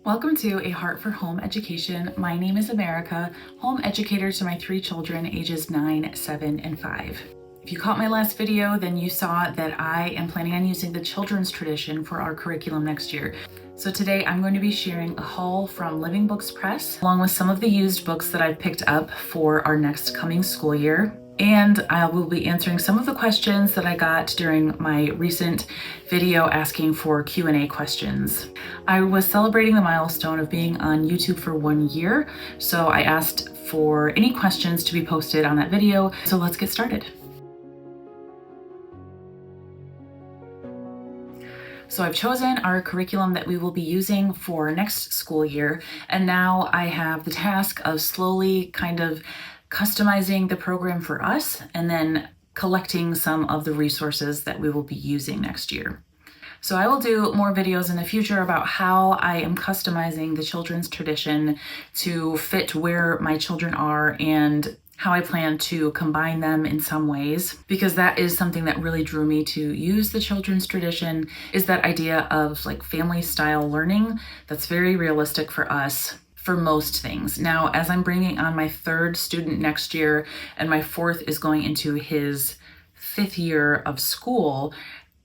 Welcome to A Heart for Home Education. My name is America, home educator to my 3 children ages 9, 7, and 5. If you caught my last video, then you saw that I am planning on using the children's tradition for our curriculum next year. So today I'm going to be sharing a haul from Living Books Press, along with some of the used books that I've picked up for our next coming school year. And I will be answering some of the questions that I got during my recent video asking for Q&A questions. I was celebrating the milestone of being on YouTube for 1 year, so I asked for any questions to be posted on that video. So let's get started. So I've chosen our curriculum that we will be using for next school year, and now I have the task of slowly kind of customizing the program for us and then collecting some of the resources that we will be using next year. So I will do more videos in the future about how I am customizing the children's tradition to fit where my children are and how I plan to combine them in some ways, because that is something that really drew me to use the children's tradition, is that idea of like family style learning that's very realistic for us for most things. Now, as I'm bringing on my 3rd student next year and my 4th is going into his 5th year of school,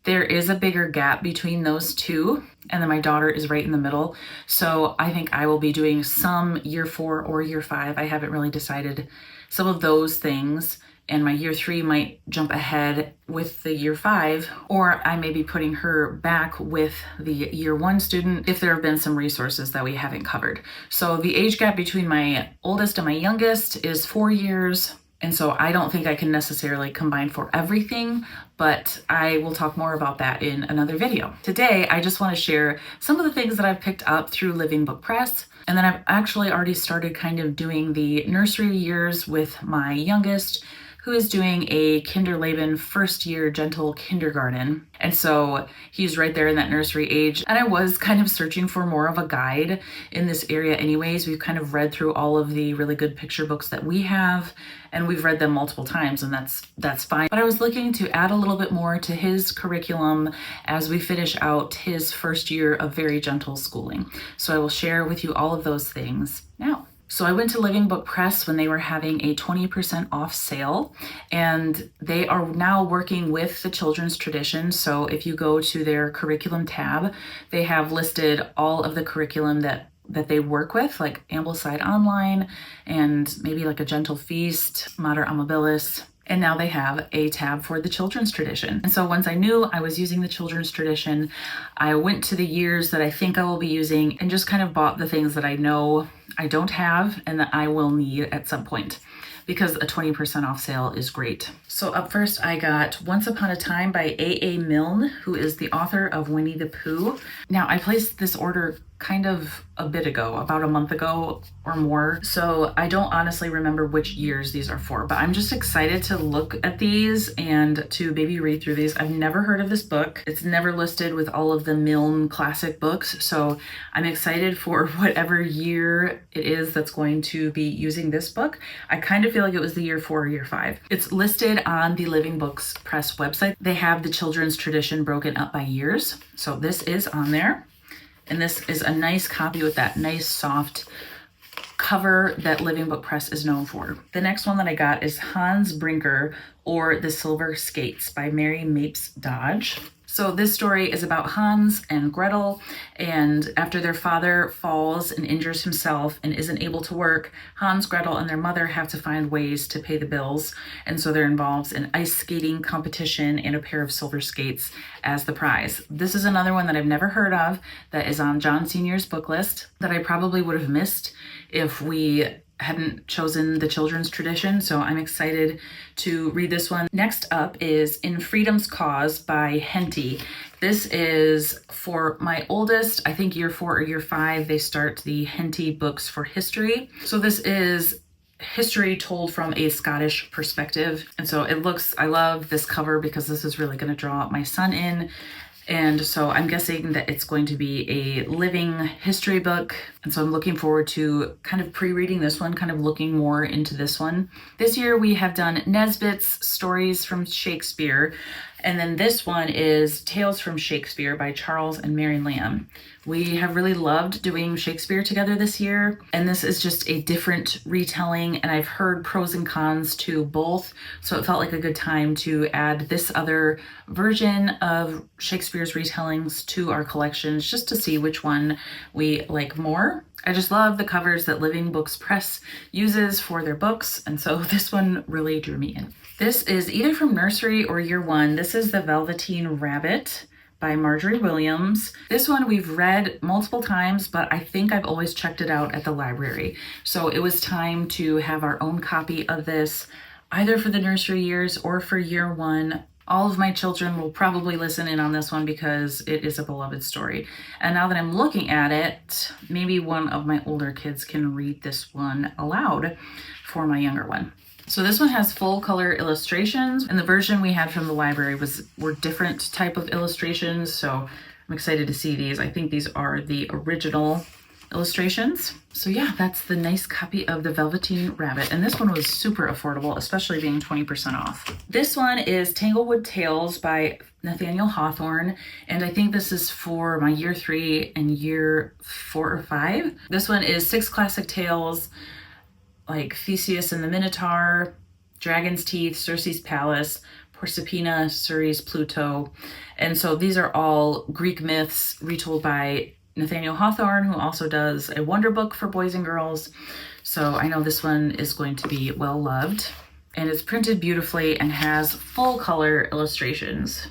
there is a bigger gap between those two, and then my daughter is right in the middle. So I think I will be doing some year 4 or year 5. I haven't really decided some of those things, and my year 3 might jump ahead with the year 5, or I may be putting her back with the year 1 student if there have been some resources that we haven't covered. So the age gap between my oldest and my youngest is 4 years. And so I don't think I can necessarily combine for everything, but I will talk more about that in another video. Today, I just want to share some of the things that I've picked up through Living Book Press. And then I've actually already started kind of doing the nursery years with my youngest, who is doing a Kinderleben 1st year gentle kindergarten. And so he's right there in that nursery age. And I was kind of searching for more of a guide in this area anyways. We've kind of read through all of the really good picture books that we have, and we've read them multiple times, and that's fine. But I was looking to add a little bit more to his curriculum as we finish out his 1st year of very gentle schooling. So I will share with you all of those things now. So I went to Living Book Press when they were having a 20% off sale, and they are now working with the children's tradition. So if you go to their curriculum tab, they have listed all of the curriculum that they work with, like Ambleside Online and maybe like a Gentle Feast, Mater Amabilis. And now they have a tab for the children's tradition. And so once I knew I was using the children's tradition, I went to the years that I think I will be using and just kind of bought the things that I know I don't have and that I will need at some point, because a 20% off sale is great. So up first, I got Once Upon a Time by A.A. Milne, who is the author of Winnie the Pooh. Now, I placed this order kind of a bit ago, about a month ago or more. So I don't honestly remember which years these are for, but I'm just excited to look at these and to maybe read through these. I've never heard of this book. It's never listed with all of the Milne classic books. So I'm excited for whatever year it is that's going to be using this book. I kind of feel like it was the year 4 or year 5. It's listed on the Living Books Press website. They have the children's tradition broken up by years. So this is on there. And this is a nice copy with that nice soft cover that Living Book Press is known for. The next one that I got is Hans Brinker, or The Silver Skates by Mary Mapes Dodge. So this story is about Hans and Gretel, and after their father falls and injures himself and isn't able to work, Hans, Gretel, and their mother have to find ways to pay the bills, and so they're involved in ice skating competition and a pair of silver skates as the prize. This is another one that I've never heard of that is on John Senior's book list that I probably would have missed if we hadn't chosen the children's tradition, so I'm excited to read this one. Next up is In Freedom's Cause by Henty. This is for my oldest, I think year 4 or year 5, they start the Henty books for history. So this is history told from a Scottish perspective. And so it looks, I love this cover because this is really going to draw my son in. And so I'm guessing that it's going to be a living history book. And so I'm looking forward to kind of pre-reading this one, kind of looking more into this one. This year we have done Nesbitt's Stories from Shakespeare. And then this one is Tales from Shakespeare by Charles and Mary Lamb, We have really loved doing Shakespeare together this year, and this is just a different retelling, and I've heard pros and cons to both, so it felt like a good time to add this other version of Shakespeare's retellings to our collections just to see which one we like more. I just love the covers that Living Books Press uses for their books, and so this one really drew me in. This is either from nursery or year one. This is The Velveteen Rabbit by Marjorie Williams. This one we've read multiple times, but I think I've always checked it out at the library. So it was time to have our own copy of this, either for the nursery years or for year one. All of my children will probably listen in on this one because it is a beloved story. And now that I'm looking at it, maybe one of my older kids can read this one aloud for my younger one. So this one has full color illustrations, and the version we had from the library were different type of illustrations, so I'm excited to see these. I think these are the original illustrations. So yeah, that's the nice copy of The Velveteen Rabbit, and this one was super affordable, especially being 20% off. This one is Tanglewood Tales by Nathaniel Hawthorne, and I think this is for my year 3 and year 4 or 5. This one is 6 classic tales, like Theseus and the Minotaur, Dragon's Teeth, Circe's Palace, Proserpina, Ceres, Pluto. And so these are all Greek myths retold by Nathaniel Hawthorne, who also does a wonder book for boys and girls. So I know this one is going to be well loved. And it's printed beautifully and has full color illustrations.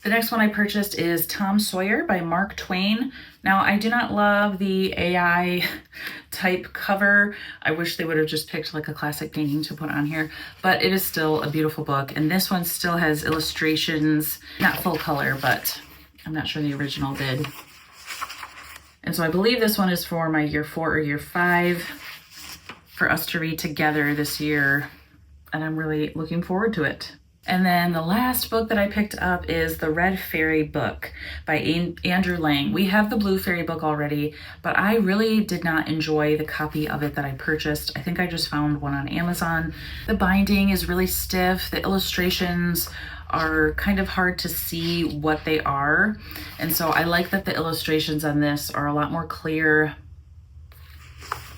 The next one I purchased is Tom Sawyer by Mark Twain. Now, I do not love the AI type cover. I wish they would have just picked like a classic painting to put on here, but it is still a beautiful book. And this one still has illustrations, not full color, but I'm not sure the original did. And so I believe this one is for my year 4 or year 5 for us to read together this year. And I'm really looking forward to it. And then the last book that I picked up is The Red Fairy Book by Andrew Lang. We have the Blue Fairy book already, but I really did not enjoy the copy of it that I purchased. I think I just found one on Amazon. The binding is really stiff. The illustrations are kind of hard to see what they are. And so I like that the illustrations on this are a lot more clear.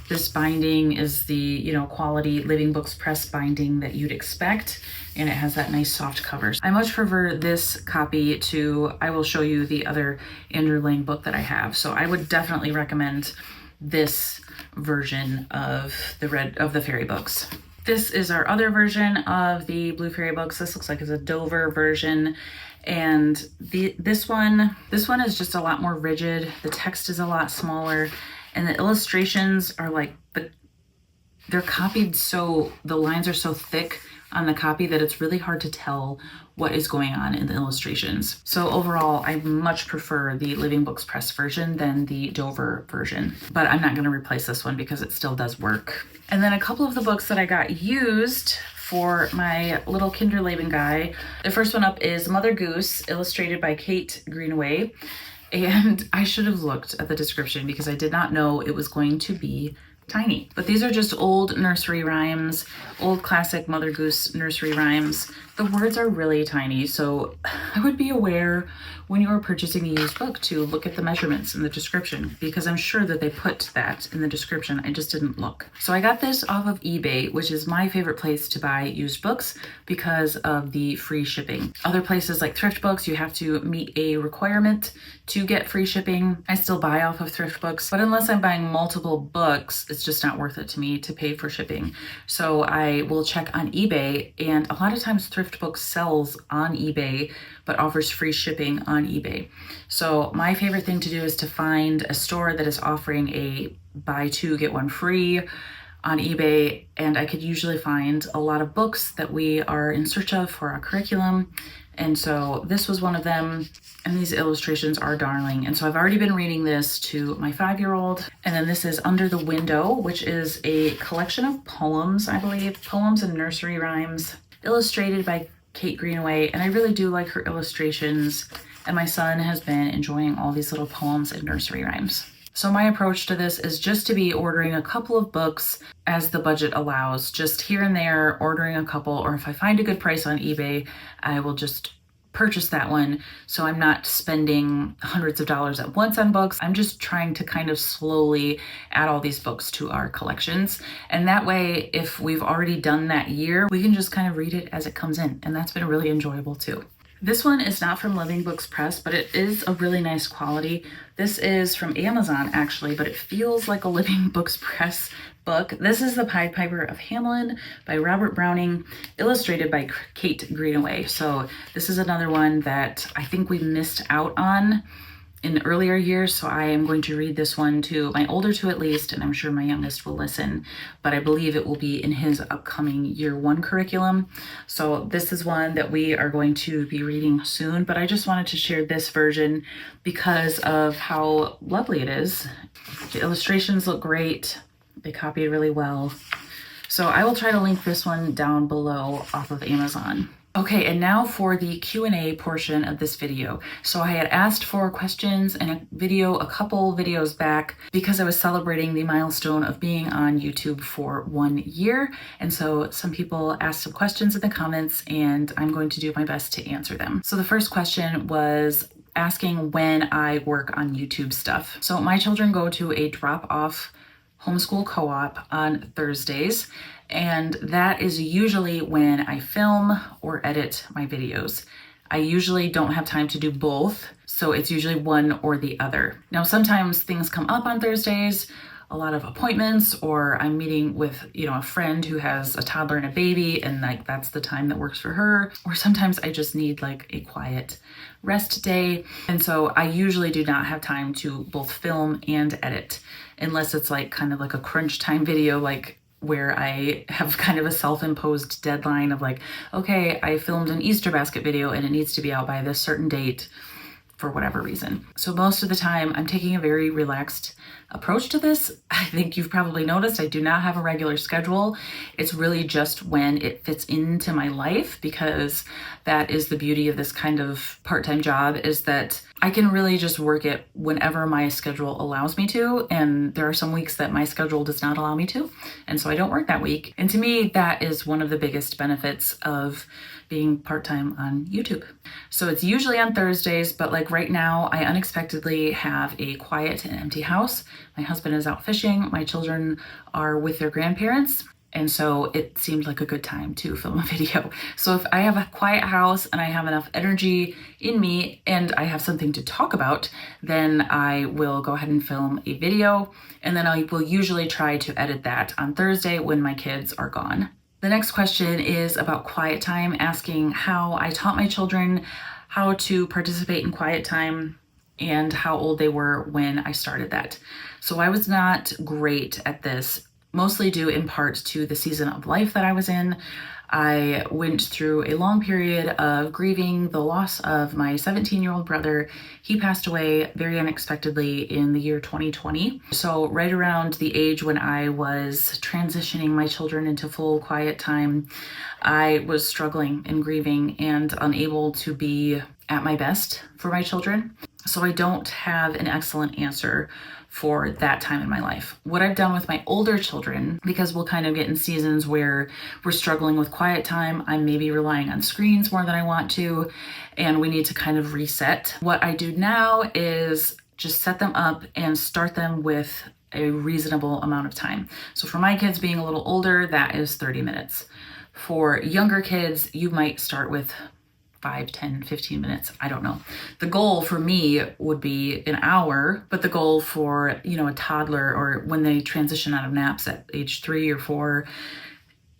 This binding is the, quality Living Books Press binding that you'd expect, and it has that nice soft cover. I much prefer this copy to, I will show you the other Andrew Lang book that I have. So I would definitely recommend this version of the fairy books. This is our other version of the Blue Fairy books. This looks like it's a Dover version. And this one is just a lot more rigid. The text is a lot smaller. And the illustrations are they're copied so, the lines are so thick on the copy that it's really hard to tell what is going on in the illustrations. So overall, I much prefer the Living Books Press version than the Dover version, but I'm not gonna replace this one because it still does work. And then a couple of the books that I got used for my little Kinderleben guy. The first one up is Mother Goose, illustrated by Kate Greenaway. And I should have looked at the description because I did not know it was going to be tiny. But these are just old nursery rhymes, old classic Mother Goose nursery rhymes. The words are really tiny, so I would be aware when you are purchasing a used book to look at the measurements in the description, because I'm sure that they put that in the description. I just didn't look. So I got this off of eBay, which is my favorite place to buy used books because of the free shipping. Other places like Thrift Books, you have to meet a requirement to get free shipping. I still buy off of Thrift Books, but unless I'm buying multiple books, it's just not worth it to me to pay for shipping. So I will check on eBay, and a lot of times Thrift Books sells on eBay but offers free shipping on eBay. So my favorite thing to do is to find a store that is offering a buy two, get one free on eBay, and I could usually find a lot of books that we are in search of for our curriculum. And so this was one of them, and these illustrations are darling. And so I've already been reading this to my 5-year-old. And then this is Under the Window, which is a collection of poems, I believe, poems and nursery rhymes, illustrated by Kate Greenaway. And I really do like her illustrations. And my son has been enjoying all these little poems and nursery rhymes. So my approach to this is just to be ordering a couple of books as the budget allows, just here and there, ordering a couple, or if I find a good price on eBay, I will just purchase that one. So I'm not spending hundreds of dollars at once on books. I'm just trying to kind of slowly add all these books to our collections. And that way, if we've already done that year, we can just kind of read it as it comes in. And that's been really enjoyable too. This one is not from Living Books Press, but it is a really nice quality. This is from Amazon actually, but it feels like a Living Books Press book. This is The Pied Piper of Hamelin by Robert Browning, illustrated by Kate Greenaway. So this is another one that I think we missed out on in earlier years, so I am going to read this one to my older two at least, and I'm sure my youngest will listen, but I believe it will be in his upcoming year 1 curriculum. So this is one that we are going to be reading soon, but I just wanted to share this version because of how lovely it is. The illustrations look great. They copy it really well. So I will try to link this one down below off of Amazon. Okay, and now for the Q&A portion of this video. So I had asked for questions in a couple videos back because I was celebrating the milestone of being on YouTube for 1 year. And so some people asked some questions in the comments and I'm going to do my best to answer them. So the first question was asking when I work on YouTube stuff. So my children go to a drop-off homeschool co-op on Thursdays, and that is usually when I film or edit my videos. I usually don't have time to do both, so it's usually one or the other. Now, sometimes things come up on Thursdays, a lot of appointments, or I'm meeting with, a friend who has a toddler and a baby, and like that's the time that works for her. Or sometimes I just need like a quiet rest day. And so I usually do not have time to both film and edit, unless it's like kind of like a crunch time video, like where I have kind of a self-imposed deadline of like, okay, I filmed an Easter basket video and it needs to be out by this certain date for whatever reason. So most of the time I'm taking a very relaxed approach to this. I think you've probably noticed I do not have a regular schedule. It's really just when it fits into my life, because that is the beauty of this kind of part-time job, is that I can really just work it whenever my schedule allows me to. And there are some weeks that my schedule does not allow me to. And so I don't work that week. And to me, that is one of the biggest benefits of being part-time on YouTube. So it's usually on Thursdays, but like right now, I unexpectedly have a quiet and empty house. My husband is out fishing. My children are with their grandparents. And so it seemed like a good time to film a video. So if I have a quiet house and I have enough energy in me and I have something to talk about, then I will go ahead and film a video. And then I will usually try to edit that on Thursday when my kids are gone. The next question is about quiet time, asking how I taught my children how to participate in quiet time and how old they were when I started that. So I was not great at this, mostly due in part to the season of life that I was in. I went through a long period of grieving the loss of my 17-year-old brother. He passed away very unexpectedly in the year 2020. So right around the age when I was transitioning my children into full quiet time, I was struggling and grieving and unable to be at my best for my children. So I don't have an excellent answer for that time in my life. What I've done with my older children, because we'll kind of get in seasons where we're struggling with quiet time, I'm maybe relying on screens more than I want to, and we need to kind of reset. What I do now is just set them up and start them with a reasonable amount of time. So for my kids being a little older, that is 30 minutes. For younger kids, you might start with 5, 10, 15 minutes. I don't know. The goal for me would be an hour, but the goal for, a toddler or when they transition out of naps at age 3 or 4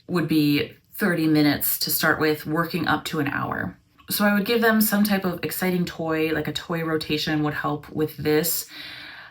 would be 30 minutes to start with, working up to an hour. So I would give them some type of exciting toy, like a toy rotation would help with this.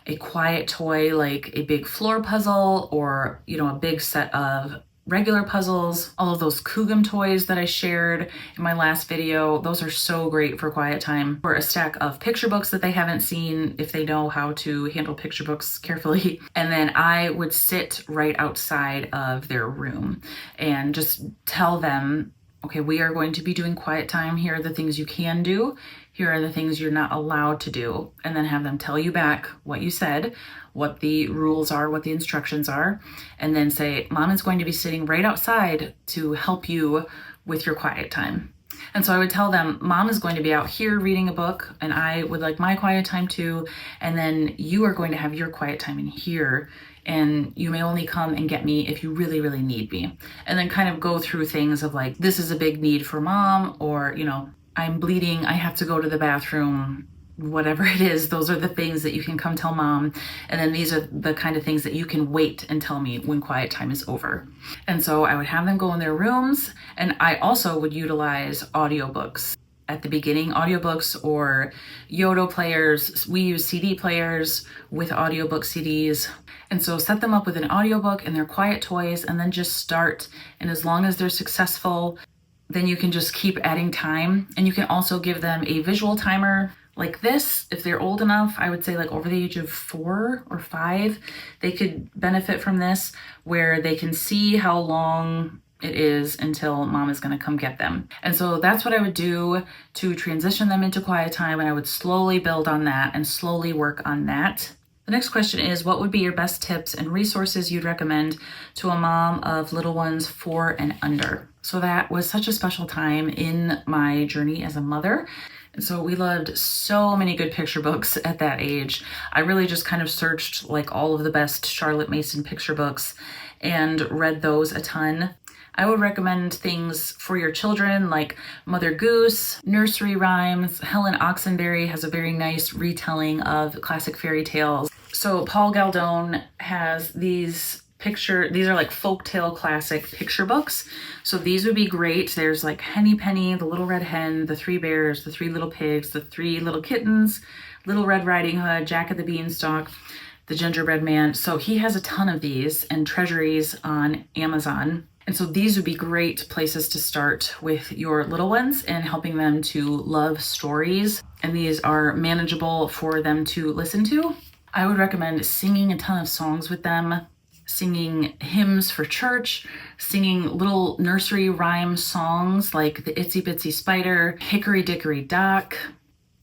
A quiet toy like a big floor puzzle or, a big set of regular puzzles. All of those Coogam toys that I shared in my last video, those are so great for quiet time. Or a stack of picture books that they haven't seen, if they know how to handle picture books carefully. And then I would sit right outside of their room and just tell them, okay, we are going to be doing quiet time. Here are the things you can do. Here are the things you're not allowed to do. And then have them tell you back what you said, what the rules are, what the instructions are, and then say, Mom is going to be sitting right outside to help you with your quiet time. And so I would tell them, Mom is going to be out here reading a book, and I would like my quiet time too. And then you are going to have your quiet time in here. And you may only come and get me if you really, really need me. And then kind of go through things of like, this is a big need for Mom, or, I'm bleeding, I have to go to the bathroom, whatever it is. Those are the things that you can come tell Mom. And then these are the kind of things that you can wait and tell me when quiet time is over. And so I would have them go in their rooms, and I also would utilize audiobooks at the beginning, audiobooks or Yodo players. We use CD players with audiobook CDs. And so set them up with an audiobook and their quiet toys, and then just start. And as long as they're successful, then you can just keep adding time. And you can also give them a visual timer like this. If they're old enough, I would say like over the age of 4 or 5, they could benefit from this, where they can see how long it is until Mom is going to come get them. And so that's what I would do to transition them into quiet time. And I would slowly build on that and slowly work on that. The next question is, what would be your best tips and resources you'd recommend to a mom of little ones 4 and under? So that was such a special time in my journey as a mother. And so we loved so many good picture books at that age. I really just kind of searched like all of the best Charlotte Mason picture books and read those a ton. I would recommend things for your children like Mother Goose, nursery rhymes. Helen Oxenberry has a very nice retelling of classic fairy tales. So Paul Galdone has these are like folktale classic picture books. So these would be great. There's like Henny Penny, the Little Red Hen, the 3 Bears, the 3 Little Pigs, the 3 Little Kittens, Little Red Riding Hood, Jack of the Beanstalk, the Gingerbread Man. So he has a ton of these and treasuries on Amazon. And so these would be great places to start with your little ones and helping them to love stories. And these are manageable for them to listen to. I would recommend singing a ton of songs with them, singing hymns for church, singing little nursery rhyme songs like the Itsy Bitsy Spider, Hickory Dickory Dock,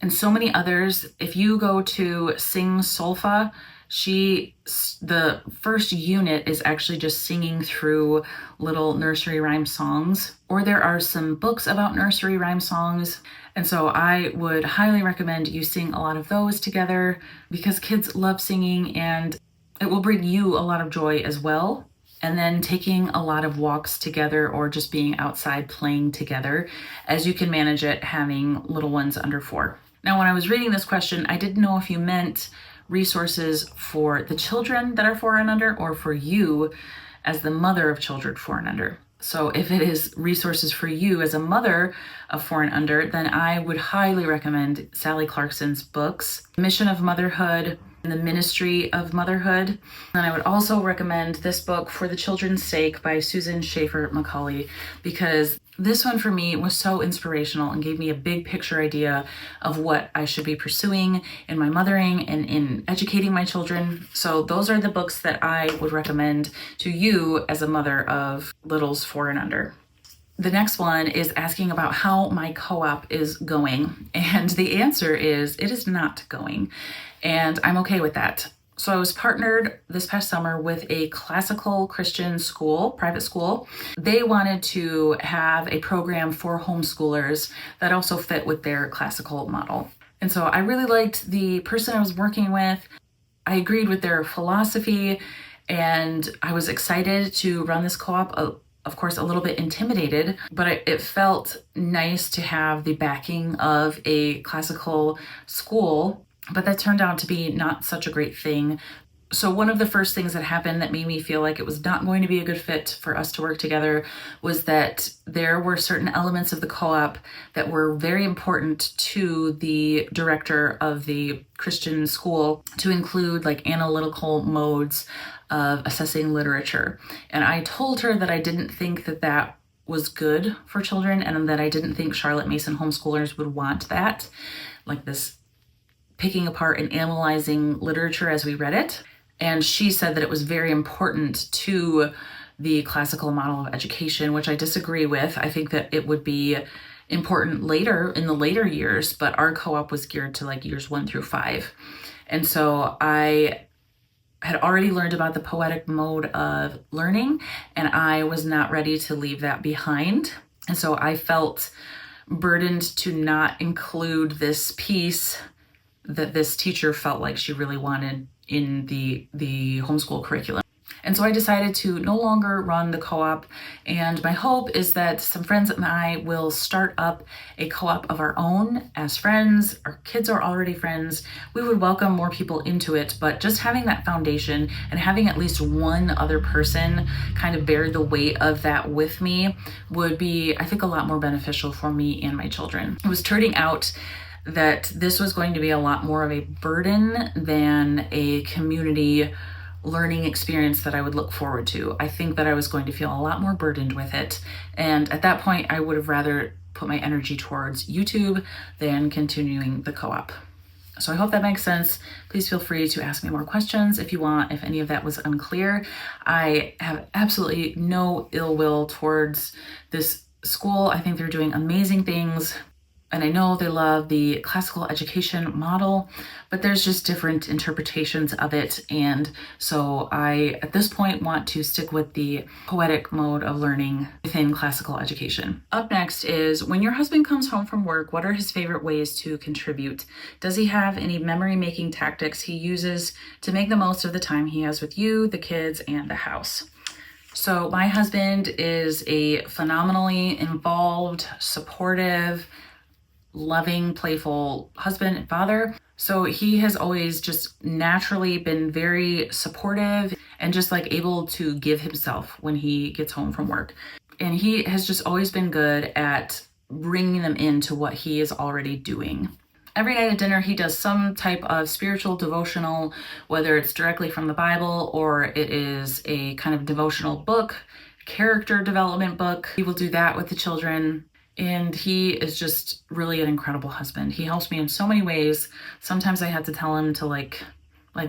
and so many others. If you go to Sing Solfa, the first unit is actually just singing through little nursery rhyme songs, or there are some books about nursery rhyme songs. And so I would highly recommend you sing a lot of those together, because kids love singing and it will bring you a lot of joy as well. And then taking a lot of walks together or just being outside playing together, as you can manage it having little ones under 4. Now, when I was reading this question, I didn't know if you meant resources for the children that are 4 and under, or for you as the mother of children 4 and under. So if it is resources for you as a mother of 4 and under, then I would highly recommend Sally Clarkson's books, Mission of Motherhood and the Ministry of Motherhood. And I would also recommend this book, For the Children's Sake, by Susan Schaefer Macaulay, because this one for me was so inspirational and gave me a big picture idea of what I should be pursuing in my mothering and in educating my children. So those are the books that I would recommend to you as a mother of littles 4 and under. The next one is asking about how my co-op is going. And the answer is, it is not going. And I'm okay with that. So I was partnered this past summer with a classical Christian school, private school. They wanted to have a program for homeschoolers that also fit with their classical model. And so I really liked the person I was working with. I agreed with their philosophy, and I was excited to run this co-op. Of course, a little bit intimidated, but it felt nice to have the backing of a classical school. But that turned out to be not such a great thing. So one of the first things that happened that made me feel like it was not going to be a good fit for us to work together was that there were certain elements of the co-op that were very important to the director of the Christian school to include, like analytical modes of assessing literature. And I told her that I didn't think that that was good for children, and that I didn't think Charlotte Mason homeschoolers would want that, like this picking apart and analyzing literature as we read it. And she said that it was very important to the classical model of education, which I disagree with. I think that it would be important later, in the later years, but our co-op was geared to like years 1 through 5. And so I had already learned about the poetic mode of learning, and I was not ready to leave that behind. And so I felt burdened to not include this piece that this teacher felt like she really wanted in the homeschool curriculum. And so I decided to no longer run the co-op, and my hope is that some friends and I will start up a co-op of our own as friends. Our kids are already friends. We would welcome more people into it, but just having that foundation and having at least one other person kind of bear the weight of that with me would be, I think, a lot more beneficial for me and my children. It was turning out that this was going to be a lot more of a burden than a community learning experience that I would look forward to. I think that I was going to feel a lot more burdened with it. And at that point, I would have rather put my energy towards YouTube than continuing the co-op. So I hope that makes sense. Please feel free to ask me more questions if you want, if any of that was unclear. I have absolutely no ill will towards this school. I think they're doing amazing things. And I know they love the classical education model, but there's just different interpretations of it. And so I, at this point, want to stick with the poetic mode of learning within classical education. Up next is, when your husband comes home from work, what are his favorite ways to contribute? Does he have any memory-making tactics he uses to make the most of the time he has with you, the kids, and the house? So my husband is a phenomenally involved, supportive, loving, playful husband and father. So he has always just naturally been very supportive and just like able to give himself when he gets home from work. And he has just always been good at bringing them into what he is already doing. Every night at dinner, he does some type of spiritual devotional, whether it's directly from the Bible or it is a kind of devotional book, character development book. He will do that with the children. And he is just really an incredible husband. He helps me in so many ways. Sometimes I have to tell him to like,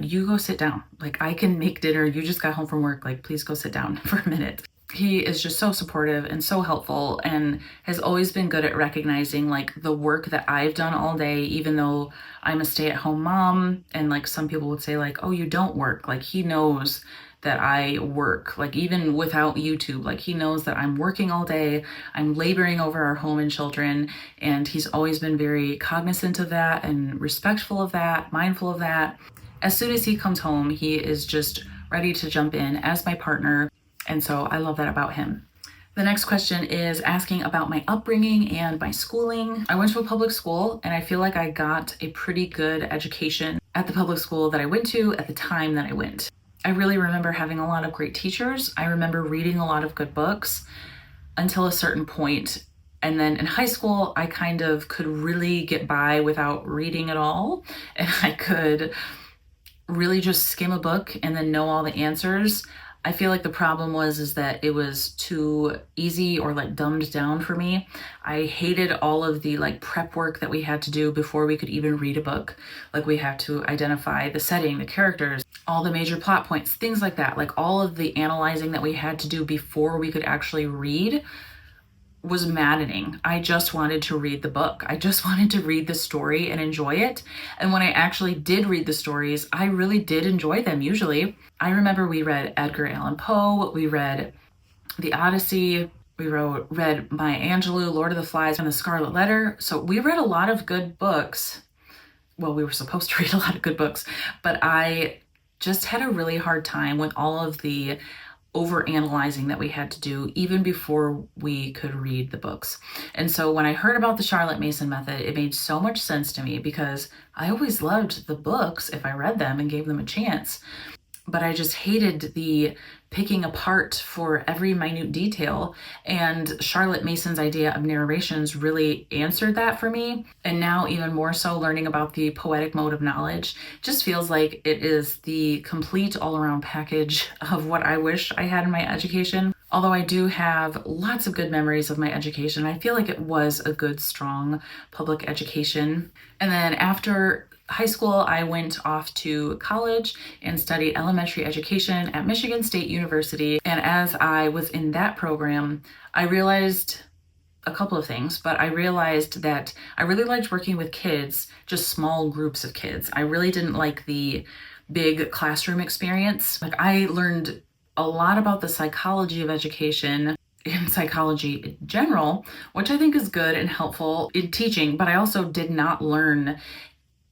you go sit down. Like, I can make dinner. You just got home from work. Like, please go sit down for a minute. He is just so supportive and so helpful and has always been good at recognizing like the work that I've done all day, even though I'm a stay-at-home mom. And like some people would say like, oh, you don't work. Like, he knows that I work, like even without YouTube, like he knows that I'm working all day, I'm laboring over our home and children, and he's always been very cognizant of that and respectful of that, mindful of that. As soon as he comes home, he is just ready to jump in as my partner, and so I love that about him. The next question is asking about my upbringing and my schooling. I went to a public school, and I feel like I got a pretty good education at the public school that I went to at the time that I went. I really remember having a lot of great teachers. I remember reading a lot of good books until a certain point. And then in high school, I kind of could really get by without reading at all. And I could really just skim a book and then know all the answers. I feel like the problem is that it was too easy or like dumbed down for me. I hated all of the like prep work that we had to do before we could even read a book. Like, we have to identify the setting, the characters, all the major plot points, things like that. Like, all of the analyzing that we had to do before we could actually read was maddening. I just wanted to read the book. I just wanted to read the story and enjoy it. And when I actually did read the stories, I really did enjoy them usually. I remember we read Edgar Allan Poe, we read The Odyssey, we read Maya Angelou, Lord of the Flies, and The Scarlet Letter. So we read a lot of good books. Well, we were supposed to read a lot of good books, but I just had a really hard time with all of the over-analyzing that we had to do even before we could read the books. And so when I heard about the Charlotte Mason method, it made so much sense to me because I always loved the books if I read them and gave them a chance. But I just hated the picking apart for every minute detail. And Charlotte Mason's idea of narrations really answered that for me. And now even more so, learning about the poetic mode of knowledge just feels like it is the complete all-around package of what I wish I had in my education. Although I do have lots of good memories of my education, I feel like it was a good, strong public education. And then after high school, I went off to college and studied elementary education at Michigan State University. And as I was in that program, I realized a couple of things, but I realized that I really liked working with kids, just small groups of kids. I really didn't like the big classroom experience. Like, I learned a lot about the psychology of education in psychology in general, which I think is good and helpful in teaching, but I also did not learn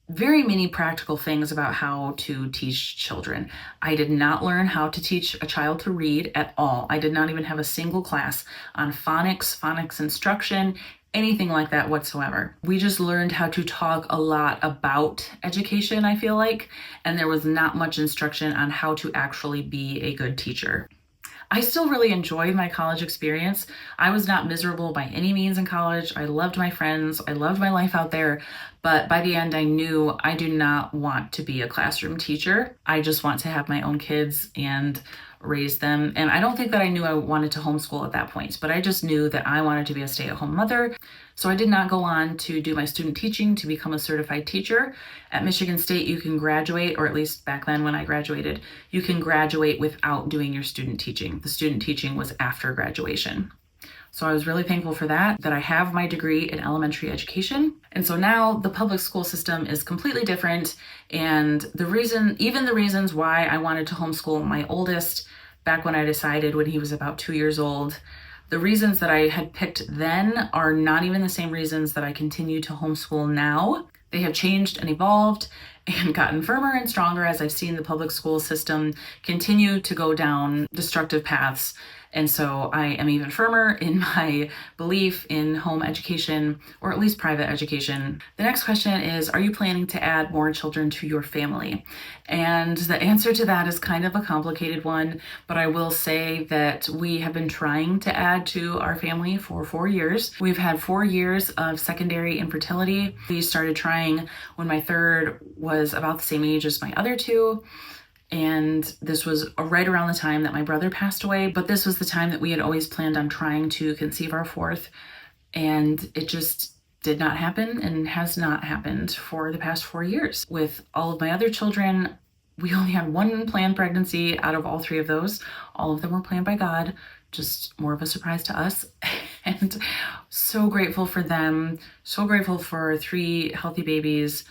very many practical things about how to teach children. I did not learn how to teach a child to read at all. I did not even have a single class on phonics instruction, anything like that whatsoever. We just learned how to talk a lot about education, I feel like, and there was not much instruction on how to actually be a good teacher. I still really enjoyed my college experience. I was not miserable by any means in college. I loved my friends. I loved my life out there. But by the end, I knew I do not want to be a classroom teacher. I just want to have my own kids and raise them. And I don't think that I knew I wanted to homeschool at that point, but I just knew that I wanted to be a stay-at-home mother. So I did not go on to do my student teaching to become a certified teacher. At Michigan State, you can graduate, or at least back then when I graduated, you can graduate without doing your student teaching. The student teaching was after graduation. So I was really thankful for that I have my degree in elementary education. And so now the public school system is completely different. And even the reasons why I wanted to homeschool my oldest back when I decided when he was about 2 years old, the reasons that I had picked then are not even the same reasons that I continue to homeschool now. They have changed and evolved and gotten firmer and stronger as I've seen the public school system continue to go down destructive paths. And so I am even firmer in my belief in home education, or at least private education. The next question is, are you planning to add more children to your family? And the answer to that is kind of a complicated one, but I will say that we have been trying to add to our family for 4 years. We've had 4 years of secondary infertility. We started trying when my third was about the same age as my other two. And this was right around the time that my brother passed away, but this was the time that we had always planned on trying to conceive our fourth, and it just did not happen and has not happened for the past 4 years. With all of my other children, we only had one planned pregnancy out of all 3 of those. All of them were planned by God, just more of a surprise to us. And so grateful for them, so grateful for 3 healthy babies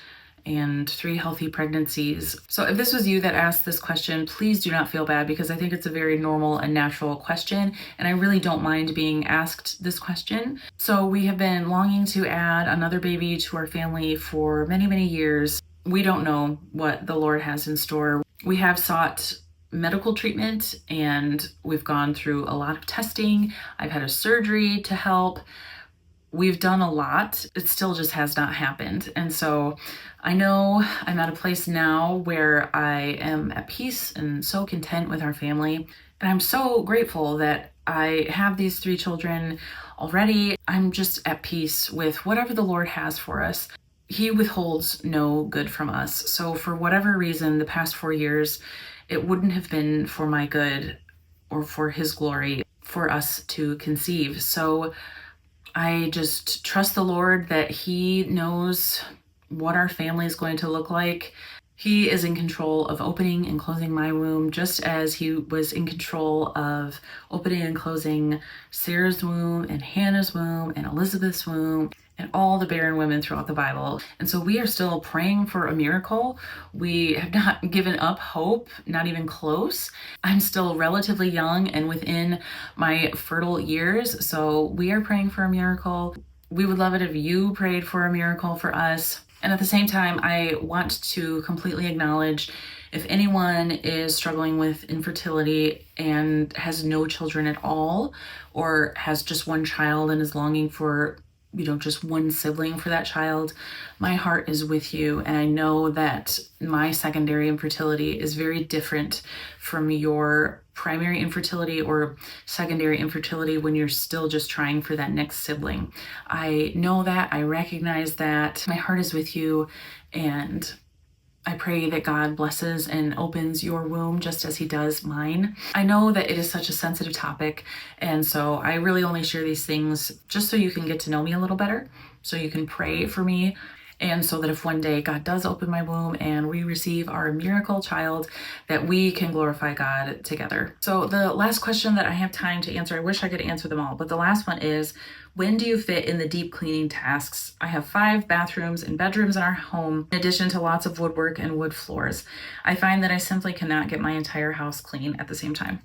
and 3 healthy pregnancies. So if this was you that asked this question, please do not feel bad, because I think it's a very normal and natural question, and I really don't mind being asked this question. So we have been longing to add another baby to our family for many, many years. We don't know what the Lord has in store. We have sought medical treatment and we've gone through a lot of testing. I've had a surgery to help. We've done a lot. It still just has not happened. And so I know I'm at a place now where I am at peace and so content with our family. And I'm so grateful that I have these 3 children already. I'm just at peace with whatever the Lord has for us. He withholds no good from us. So for whatever reason, the past 4 years, it wouldn't have been for my good or for His glory for us to conceive. So I just trust the Lord that He knows what our family is going to look like. He is in control of opening and closing my womb, just as He was in control of opening and closing Sarah's womb and Hannah's womb and Elizabeth's womb and all the barren women throughout the Bible. And so we are still praying for a miracle. We have not given up hope, not even close. I'm still relatively young and within my fertile years, so we are praying for a miracle. We would love it if you prayed for a miracle for us. And at the same time, I want to completely acknowledge if anyone is struggling with infertility and has no children at all, or has just one child and is longing for just one sibling for that child, my heart is with you. And I know that my secondary infertility is very different from your primary infertility or secondary infertility when you're still just trying for that next sibling. I know that, I recognize that. My heart is with you, and I pray that God blesses and opens your womb just as He does mine. I know that it is such a sensitive topic, and so I really only share these things just so you can get to know me a little better, so you can pray for me. And so that if one day God does open my womb and we receive our miracle child, that we can glorify God together. So the last question that I have time to answer, I wish I could answer them all, but the last one is, when do you fit in the deep cleaning tasks? I have 5 bathrooms and bedrooms in our home, in addition to lots of woodwork and wood floors. I find that I simply cannot get my entire house clean at the same time.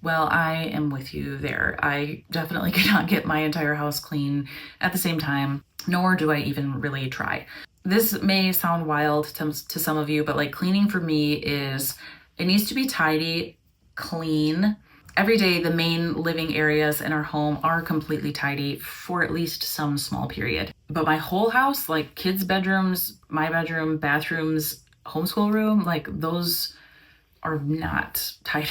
Well, I am with you there. I definitely cannot get my entire house clean at the same time, nor do I even really try. This may sound wild to some of you, but like cleaning for me is, it needs to be tidy, clean. Every day, the main living areas in our home are completely tidy for at least some small period. But my whole house, like kids' bedrooms, my bedroom, bathrooms, homeschool room, like those are not tidy,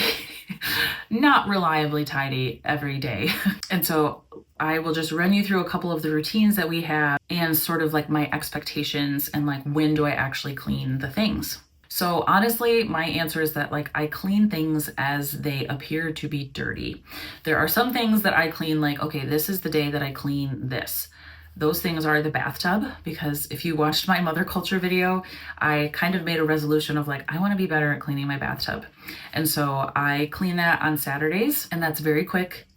not reliably tidy every day. And so I will just run you through a couple of the routines that we have and sort of like my expectations and like when do I actually clean the things. So honestly, my answer is that like I clean things as they appear to be dirty. There are some things that I clean like, okay, this is the day that I clean this. Those things are the bathtub, because if you watched my mother culture video, I kind of made a resolution of like, I want to be better at cleaning my bathtub. And so I clean that on Saturdays, and that's very quick.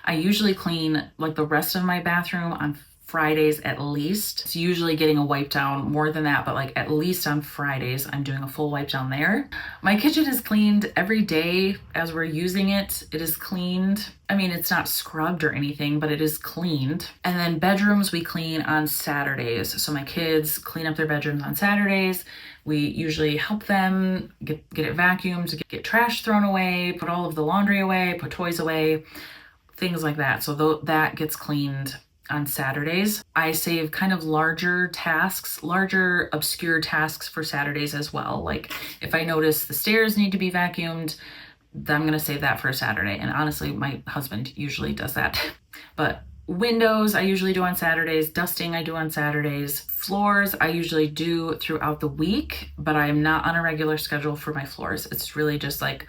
I usually clean like the rest of my bathroom on Fridays at least. It's usually getting a wipe down more than that, but like at least on Fridays, I'm doing a full wipe down there. My kitchen is cleaned every day as we're using it. It is cleaned. I mean, it's not scrubbed or anything, but it is cleaned. And then bedrooms we clean on Saturdays. So my kids clean up their bedrooms on Saturdays. We usually help them get it vacuumed, get trash thrown away, put all of the laundry away, put toys away, things like that. So that gets cleaned on Saturdays. I save kind of larger tasks, larger obscure tasks for Saturdays as well. Like if I notice the stairs need to be vacuumed, then I'm going to save that for a Saturday. And honestly, my husband usually does that. But windows I usually do on Saturdays, dusting I do on Saturdays, floors I usually do throughout the week, but I'm not on a regular schedule for my floors. It's really just like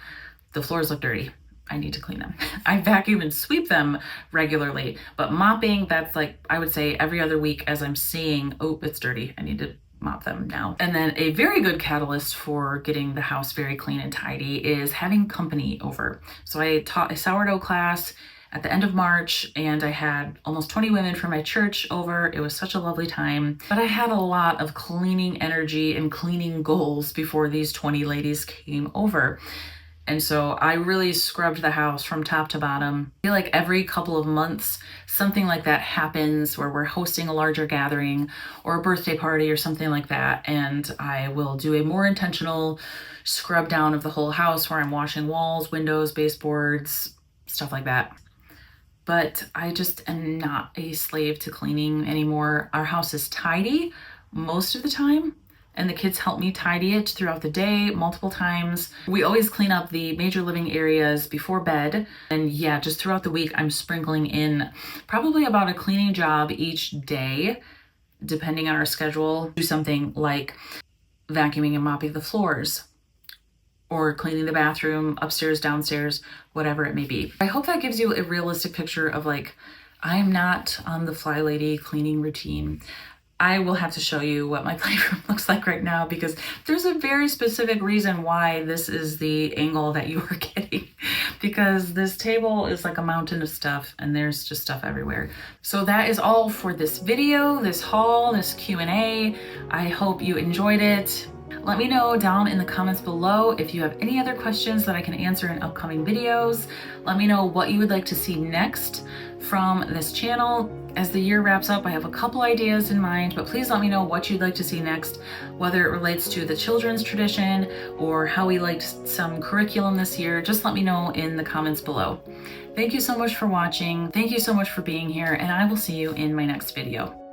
the floors look dirty, I need to clean them. I vacuum and sweep them regularly, but mopping, that's like, I would say every other week as I'm seeing, oh, it's dirty, I need to mop them now. And then a very good catalyst for getting the house very clean and tidy is having company over. So I taught a sourdough class at the end of March, and I had almost 20 women from my church over. It was such a lovely time, but I had a lot of cleaning energy and cleaning goals before these 20 ladies came over. And so I really scrubbed the house from top to bottom. I feel like every couple of months, something like that happens where we're hosting a larger gathering or a birthday party or something like that. And I will do a more intentional scrub down of the whole house where I'm washing walls, windows, baseboards, stuff like that. But I just am not a slave to cleaning anymore. Our house is tidy most of the time, and the kids help me tidy it throughout the day multiple times. We always clean up the major living areas before bed. And yeah, just throughout the week, I'm sprinkling in probably about a cleaning job each day, depending on our schedule. Do something like vacuuming and mopping the floors, or cleaning the bathroom, upstairs, downstairs, whatever it may be. I hope that gives you a realistic picture of like, I am not on the Fly Lady cleaning routine. I will have to show you what my playroom looks like right now, because there's a very specific reason why this is the angle that you are getting, because this table is like a mountain of stuff and there's just stuff everywhere. So that is all for this video, this haul, this Q&A. I hope you enjoyed it. Let me know down in the comments below if you have any other questions that I can answer in upcoming videos. Let me know what you would like to see next from this channel. As the year wraps up, I have a couple ideas in mind, but please let me know what you'd like to see next, whether it relates to the children's tradition or how we liked some curriculum this year. Just let me know in the comments below. Thank you so much for watching. Thank you so much for being here, and I will see you in my next video.